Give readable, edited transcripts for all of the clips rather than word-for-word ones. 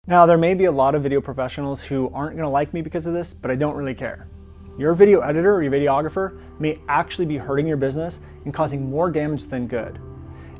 Now, there may be a lot of video professionals who aren't gonna like me because of this, but I don't really care. Your video editor or your videographer may actually be hurting your business and causing more damage than good.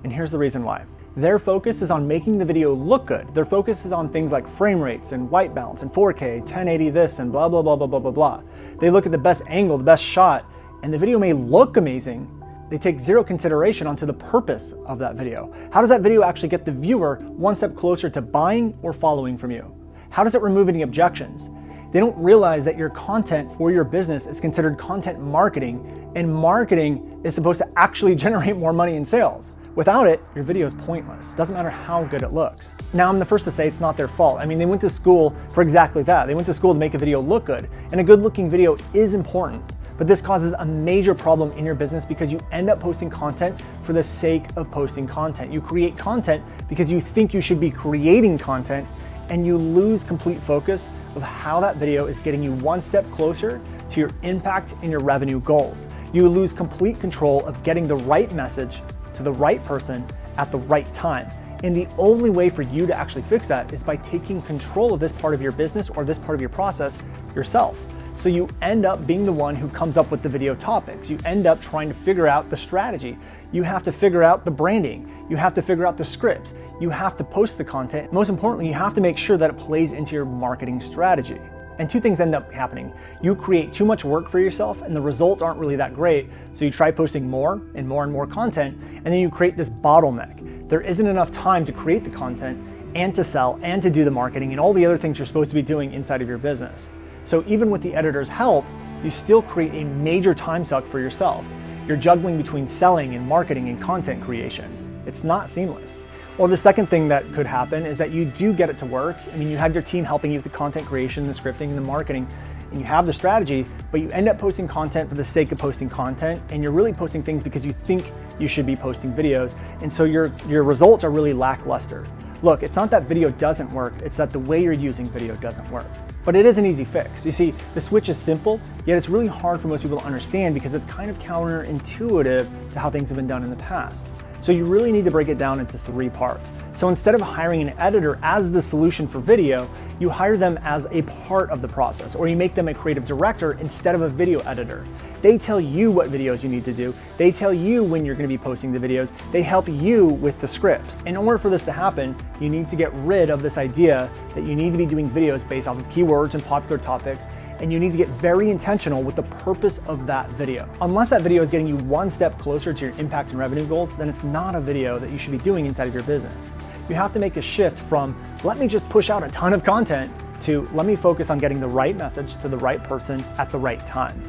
And here's the reason why. Their focus is on making the video look good. Their focus is on things like frame rates and white balance and 4K, 1080 this and blah, blah, blah, blah, blah, blah, blah. They look at the best angle, the best shot, and the video may look amazing. They take zero consideration onto the purpose of that video. How does that video actually get the viewer one step closer to buying or following from you? How does it remove any objections? They don't realize that your content for your business is considered content marketing, and marketing is supposed to actually generate more money in sales. Without it, your video is pointless. Doesn't matter how good it looks. Now, I'm the first to say it's not their fault. I mean, they went to school for exactly that. They went to school to make a video look good, and a good looking video is important. But this causes a major problem in your business because you end up posting content for the sake of posting content. You create content because you think you should be creating content, and you lose complete focus of how that video is getting you one step closer to your impact and your revenue goals. You lose complete control of getting the right message to the right person at the right time. And the only way for you to actually fix that is by taking control of this part of your business or this part of your process yourself. So you end up being the one who comes up with the video topics. You end up trying to figure out the strategy. You have to figure out the branding. You have to figure out the scripts. You have to post the content. Most importantly, you have to make sure that it plays into your marketing strategy. And two things end up happening. You create too much work for yourself and the results aren't really that great. So you try posting more and more content, and then you create this bottleneck. There isn't enough time to create the content and to sell and to do the marketing and all the other things you're supposed to be doing inside of your business. So even with the editor's help, you still create a major time suck for yourself. You're juggling between selling and marketing and content creation. It's not seamless. Or the second thing that could happen is that you do get it to work. I mean, you have your team helping you with the content creation, the scripting, and the marketing, and you have the strategy, but you end up posting content for the sake of posting content, and you're really posting things because you think you should be posting videos, and so your results are really lackluster. Look, it's not that video doesn't work, it's that the way you're using video doesn't work. But it is an easy fix. You see, the switch is simple, yet it's really hard for most people to understand because it's kind of counterintuitive to how things have been done in the past. So you really need to break it down into three parts. So instead of hiring an editor as the solution for video, you hire them as a part of the process, or you make them a creative director instead of a video editor. They tell you what videos you need to do. They tell you when you're going to be posting the videos. They help you with the scripts. In order for this to happen, you need to get rid of this idea that you need to be doing videos based off of keywords and popular topics, and you need to get very intentional with the purpose of that video. Unless that video is getting you one step closer to your impact and revenue goals, then it's not a video that you should be doing inside of your business. You have to make a shift from, let me just push out a ton of content, to let me focus on getting the right message to the right person at the right time.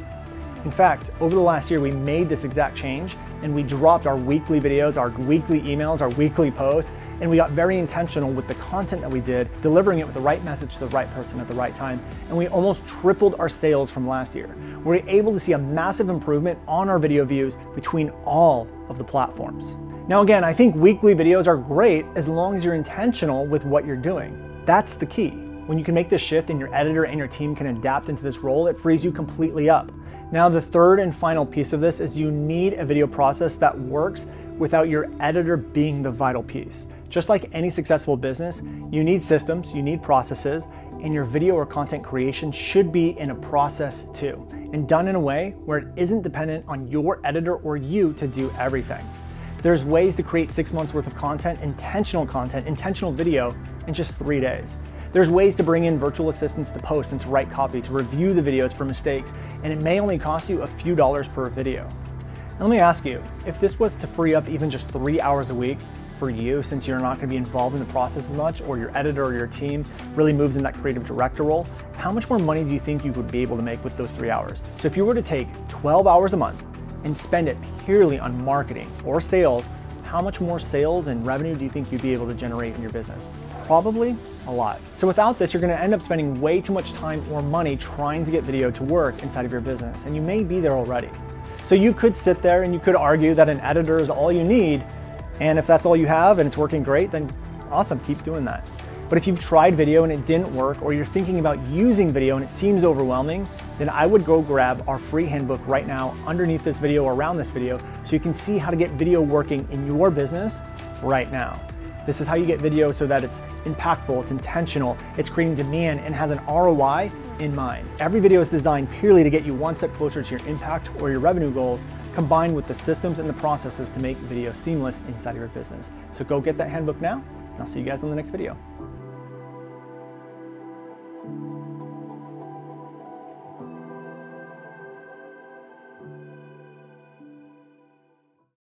In fact, over the last year, we made this exact change and we dropped our weekly videos, our weekly emails, our weekly posts, and we got very intentional with the content that we did, delivering it with the right message to the right person at the right time, and we almost tripled our sales from last year. We're able to see a massive improvement on our video views between all of the platforms. Now again, I think weekly videos are great as long as you're intentional with what you're doing. That's the key. When you can make this shift and your editor and your team can adapt into this role, it frees you completely up. Now, the third and final piece of this is you need a video process that works without your editor being the vital piece. Just like any successful business, you need systems, you need processes, and your video or content creation should be in a process too, and done in a way where it isn't dependent on your editor or you to do everything. There's ways to create 6 months worth of content, intentional video in just 3 days. There's ways to bring in virtual assistants to post and to write copy, to review the videos for mistakes, and it may only cost you a few dollars per video. Now let me ask you, if this was to free up even just 3 hours a week for you, since you're not going to be involved in the process as much, or your editor or your team really moves in that creative director role, how much more money do you think you would be able to make with those 3 hours? So if you were to take 12 hours a month and spend it purely on marketing or sales, how much more sales and revenue do you think you'd be able to generate in your business? Probably a lot. So without this, you're going to end up spending way too much time or money trying to get video to work inside of your business, and you may be there already. So you could sit there and you could argue that an editor is all you need, and if that's all you have and it's working great, then awesome, keep doing that. But if you've tried video and it didn't work, or you're thinking about using video and it seems overwhelming, then I would go grab our free handbook right now underneath this video or around this video so you can see how to get video working in your business right now. This is how you get video so that it's impactful, it's intentional, it's creating demand, and has an ROI in mind. Every video is designed purely to get you one step closer to your impact or your revenue goals, combined with the systems and the processes to make video seamless inside of your business. So go get that handbook now, and I'll see you guys on the next video.